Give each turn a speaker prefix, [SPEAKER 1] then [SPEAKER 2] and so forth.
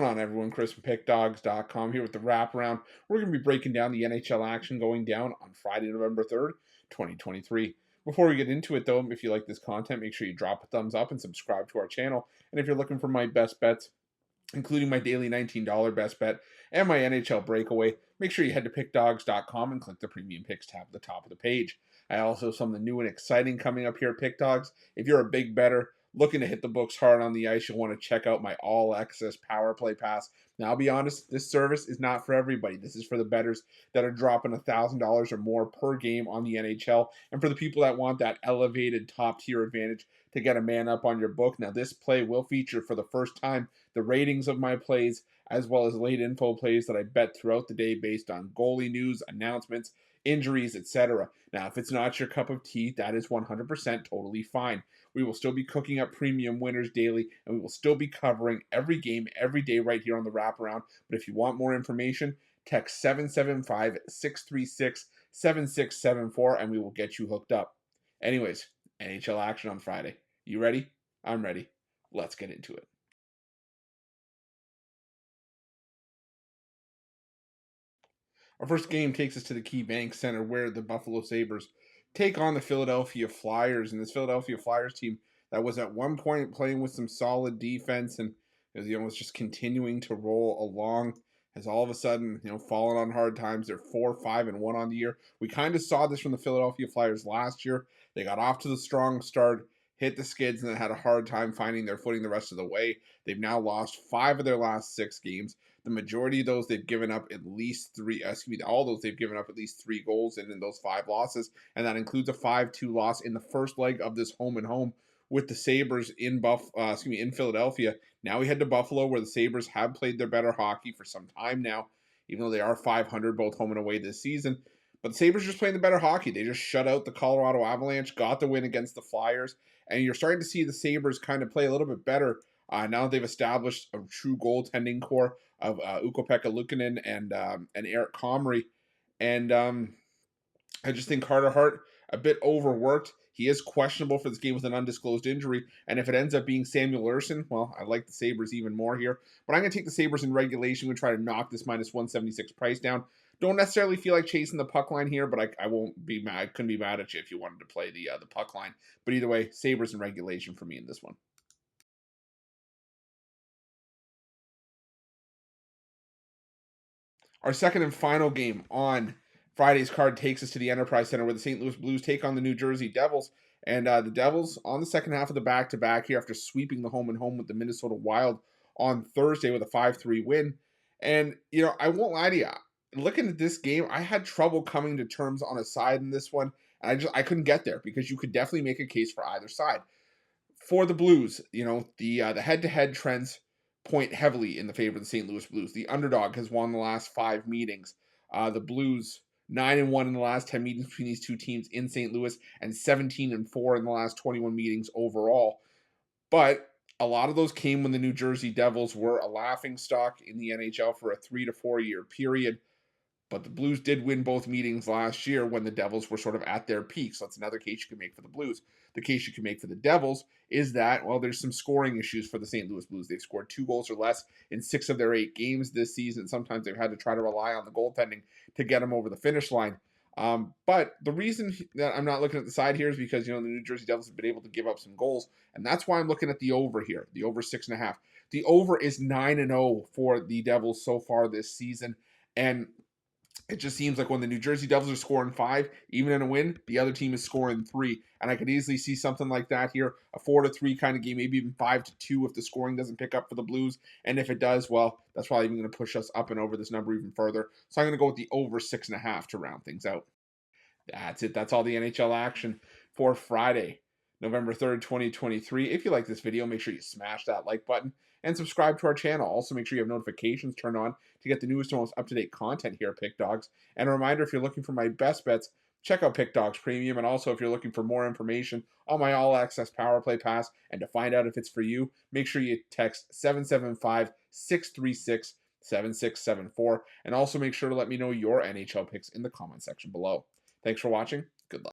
[SPEAKER 1] on, everyone? Chris from Pickdawgz.com here with the Wraparound. We're going to be breaking down the NHL action going down on Friday, November 3rd, 2023. Before we get into it, though, if you like this content, make sure you drop a thumbs up and subscribe to our channel. And if you're looking for my best bets, including my daily $19 best bet and my NHL breakaway, make sure you head to Pickdawgz.com and click the Premium Picks tab at the top of the page. I also have something new and exciting coming up here at Pickdawgz. If you're a big bettor looking to hit the books hard on the ice, you'll want to check out my all-access power play pass. Now, I'll be honest, this service is not for everybody. This is for the bettors that are dropping $1,000 or more per game on the NHL, and for the people that want that elevated top-tier advantage to get a man up on your book. Now, this play will feature for the first time the ratings of my plays, as well as late info plays that I bet throughout the day based on goalie news, announcements, injuries, etc. Now, if it's not your cup of tea, that is 100% totally fine. We will still be cooking up premium winners daily, and we will still be covering every game, every day right here on the Wraparound. But if you want more information, text 775-636-7674, and we will get you hooked up. Anyways, NHL action on Friday. You ready? I'm ready. Let's get into it. Our first game takes us to the KeyBank Center, where the Buffalo Sabres take on the Philadelphia Flyers. And this Philadelphia Flyers team that was at one point playing with some solid defense and was just continuing to roll along, has all of a sudden fallen on hard times. They're 4-5-1 on the year. We kind of saw this from the Philadelphia Flyers last year. They got off to the strong start, hit the skids, and then had a hard time finding their footing the rest of the way. They've now lost 5 of their last 6 games. The majority of those they've given up at least 3, all those they've given up at least 3 goals in those 5 losses, and that includes a 5-2 loss in the first leg of this home and home with the Sabres in Philadelphia. Now we head to Buffalo, where the Sabres have played their better hockey for some time now, even though they are 500 both home and away this season. But the Sabres just playing the better hockey. They just shut out the Colorado Avalanche, got the win against the Flyers, and you're starting to see the Sabres kind of play a little bit better now that they've established a true goaltending core of Ukko-Pekka Luukkonen and Eric Comrie. And I just think Carter Hart a bit overworked. He is questionable for this game with an undisclosed injury. And if it ends up being Samuel Ersson, well, I like the Sabres even more here. But I'm going to take the Sabres in regulation and try to knock this -176 price down. Don't necessarily feel like chasing the puck line here, but I won't be mad. I couldn't be mad at you if you wanted to play the puck line. But either way, Sabres in regulation for me in this one. Our second and final game on Friday's card takes us to the Enterprise Center, where the St. Louis Blues take on the New Jersey Devils. And the Devils on the second half of the back-to-back here after sweeping the home and home with the Minnesota Wild on Thursday with a 5-3 win. And, I won't lie to you. Looking at this game, I had trouble coming to terms on a side in this one. And I couldn't get there because you could definitely make a case for either side. For the Blues, the head-to-head trends point heavily in the favor of the St. Louis Blues. The underdog has won the last 5 meetings. The Blues 9-1 in the last 10 meetings between these two teams in St. Louis, and 17-4 in the last 21 meetings overall. But a lot of those came when the New Jersey Devils were a laughingstock in the NHL for a 3 to 4 year period. But the Blues did win both meetings last year when the Devils were sort of at their peak. So that's another case you can make for the Blues. The case you can make for the Devils is that, well, there's some scoring issues for the St. Louis Blues. They've scored 2 goals or less in 6 of their 8 games this season. Sometimes they've had to try to rely on the goaltending to get them over the finish line. But the reason that I'm not looking at the side here is because, the New Jersey Devils have been able to give up some goals. And that's why I'm looking at the over here, the over 6.5. The over is 9-0 for the Devils so far this season. And it just seems like when the New Jersey Devils are scoring 5, even in a win, the other team is scoring 3. And I could easily see something like that here, a 4-3 kind of game, maybe even 5-2 if the scoring doesn't pick up for the Blues. And if it does, well, that's probably even going to push us up and over this number even further. So I'm going to go with the over 6.5 to round things out. That's it. That's all the NHL action for Friday, November 3rd, 2023. If you like this video, make sure you smash that like button and subscribe to our channel. Also, make sure you have notifications turned on to get the newest and most up-to-date content here at Pick Dawgz. And a reminder, if you're looking for my best bets, check out Pick Dawgz Premium. And also, if you're looking for more information on my all-access power play pass and to find out if it's for you, make sure you text 775-636-7674. And also make sure to let me know your NHL picks in the comment section below. Thanks for watching. Good luck.